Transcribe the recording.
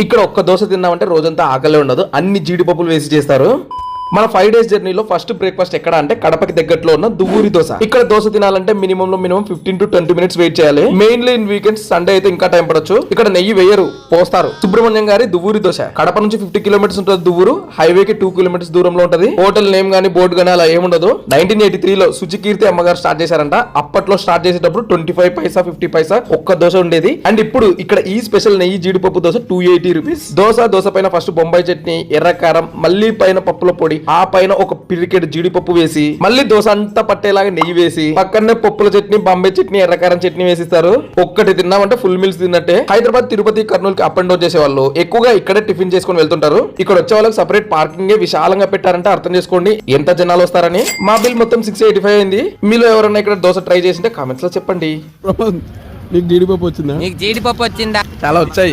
ఇక్కడ ఒక్క దోశ తిన్నామంటే రోజంతా ఆకలే ఉండదు, అన్ని జీడిపప్పులు వేసి చేస్తారు. మన 5 days జర్నీలో ఫస్ట్ బ్రేక్ఫాస్ట్ ఎక్కడ అంటే కడపకి దగ్గరలో ఉన్న దువ్వూరి దోశ. ఇక్కడ దోశ తినాలంటే మినిమం 15 to 20 minutes వెయిట్ చేయాలి. మెయిన్లీ ఇన్ వీకెండ్స్, సండే అయితే ఇంకా టైం పడొచ్చు. ఇక్కడ నెయ్యి వేయరు, పోస్తారు. సుబ్రహ్మణ్యం గారి దువ్వూరి దోశ కడప నుంచి 50 kilometers ఉంటుంది. దువ్వూరు హైవేకి 2 kilometers దూరంలో ఉంటది. హోటల్ నేమ్ గానీ బోర్డు గానీ అలా ఏముండదు. 1983లో సుచికీర్తి అమ్మగారు స్టార్ట్ చేశారంట. అప్పట్లో స్టార్ట్ చేసేటప్పుడు 25 paisa 50 paisa ఒక్క దోశ ఉండేది. అండ్ ఇప్పుడు ఇక్కడ ఈ స్పెషల్ నెయ్యి జీడిపప్పు దోశ 280 rupees. దోశ పైన ఫస్ట్ బొంబాయి చట్నీ, ఎర్రకారం, మళ్ళీ పైన పప్పుల పొడి, ఆ పైన ఒక పిరికెడు జీడిపప్పు వేసి, మళ్ళీ దోశ అంతా పట్టేలాగా నెయ్యి వేసి, పక్కనే పప్పుల చట్నీ, బాంబే చట్నీ, ఎర్రకారం చట్నీ వేసిస్తారు. ఒక్కటి తిన్నామంటే ఫుల్ మీల్స్ తిన్నట్టే. హైదరాబాద్, తిరుపతి, కర్నూలుకి అప్ అండ్ డౌన్ చేసే వాళ్ళు ఎక్కువగా ఇక్కడే టిఫిన్ చేసుకుని వెళ్తుంటారు. ఇక్కడ వచ్చే వాళ్ళకి సపరేట్ పార్కింగ్ విశాలంగా పెట్టారంటే అర్థం చేసుకోండి ఎంత జనాలు వస్తారని. మా బిల్ మొత్తం 685 అయింది. మీలో ఎవరైనా ఇక్కడ దోశ ట్రై చేసింటే కామెంట్స్ లో చెప్పండి. నీకు జీడిపప్పు వచ్చిందా? నీకు జీడిపప్పు వచ్చిందా? చాలా వచ్చాయి.